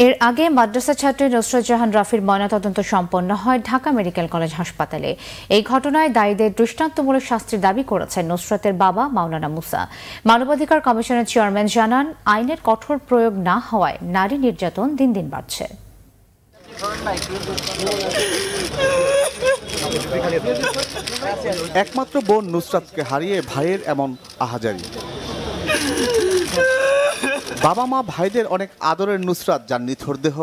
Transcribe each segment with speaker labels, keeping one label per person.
Speaker 1: এর আগে মাদ্রাসা ছাত্রী নুসরাত জাহান রাফির ময়নাতদন্ত সম্পন্ন হয় ঢাকা মেডিকেল কলেজ হাসপাতালে। এই ঘটনায় দায়ীদের দৃষ্টান্তমূলক শাস্তির দাবি করেছেন নুসরাতের বাবা মাওলানা মুসা। মানবাধিকার কমিশনের চেয়ারম্যান জানান, আইনের কঠোর প্রয়োগ না হওয়ায় নারী নির্যাতন দিন দিন বাড়ছে।
Speaker 2: একমাত্র বোন নুসরাতকে হারিয়ে ভাইয়ের এমন আহাজারি। বাবা মা ভাইদের অনেক আদরের নুসরাত যার নিথর দেহ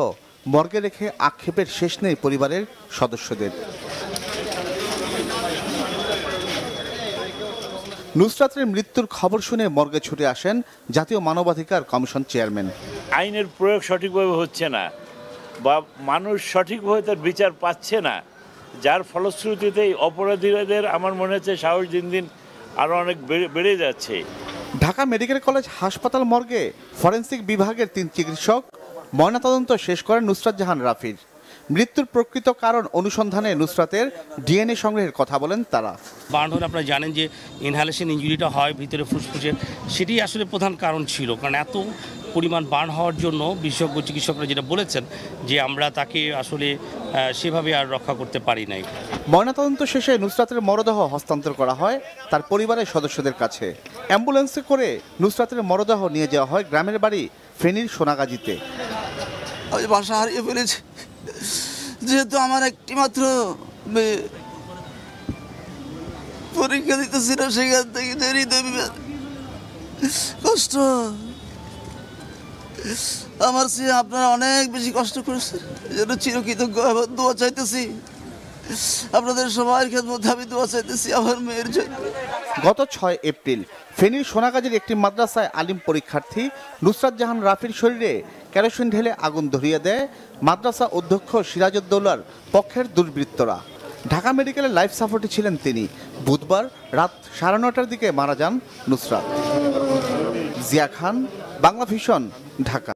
Speaker 2: মর্গে রেখে আক্ষেপের শেষ নেই পরিবারের সদস্যদের। নুসরাতের মৃত্যুর খবর শুনে মর্গে ছুটে আসেন জাতীয় মানবাধিকার কমিশন চেয়ারম্যান।
Speaker 3: আইনের প্রয়োগ সঠিকভাবে হচ্ছে না বা মানুষ সঠিকভাবে তার বিচার পাচ্ছে না, যার ফলশ্রুতিতে অপরাধীদের আমার মনে হচ্ছে সাহস দিন দিন আরও অনেক বেড়ে যাচ্ছে।
Speaker 2: ঢাকা মেডিকেল কলেজ হাসপাতাল মর্গে ফরেনসিক বিভাগের ৩ চিকিৎসক ময়নাতদন্ত শেষ করেন নুসরাত জাহান রাফির। মৃত্যুর প্রকৃত কারণ অনুসন্ধানে নুসরাতের ডিএনএ সংগ্রহের কথা বলেন তারা।
Speaker 4: বার্ন হলে আপনারা জানেন যে ইনহ্যালেশন ইনজুরিটা হয় ভিতরে ফুসফুসের, সেটি আসলে প্রধান কারণ ছিল। কারণ এত পরিমাণ বার্ন হওয়ার জন্য বিশেষজ্ঞ চিকিৎসকরা যেটা বলেছেন যে আমরা তাকে আসলে সেভাবে আর রক্ষা করতে পারি নাই।
Speaker 2: ময়নাতদন্ত শেষে নুসরাতের মরদেহ হস্তান্তর করা হয় তার পরিবারের সদস্যদের কাছে। অ্যাম্বুলেন্সে করে নুসরাতের মরদেহ নিয়ে যাওয়া হয় গ্রামের বাড়ি ফেনীর সোনাগাজীতে।
Speaker 5: আমি বাসা হারিয়ে ফেলেছি, যেহেতু আমার একটি মাত্র পরীক্ষা দিতেছিল, সেখান থেকে কষ্ট আমার চেয়ে আপনারা অনেক বেশি কষ্ট করেছেন, এই জন্য চিরকৃতজ্ঞ দোয়া চাইতেছি। আপনাদের সবার খেদমতে আমি দোয়া চাইতেছি আমার মেয়ের জন্য।
Speaker 2: গত ৬ এপ্রিল ফেনীর সোনাগাজীর একটি মাদ্রাসায় আলিম পরীক্ষার্থী নুসরাত জাহান রাফির শরীরে কেরোসিন ঢেলে আগুন ধরিয়ে দেয় মাদ্রাসা অধ্যক্ষ সিরাজউদ্দৌলার পক্ষের দুর্বৃত্তরা। ঢাকা মেডিকেলের লাইফ সাপোর্টে ছিলেন তিনি। বুধবার রাত 9:30টার দিকে মারা যান নুসরাত। জিয়া খান, বাংলা ভিশন, ঢাকা।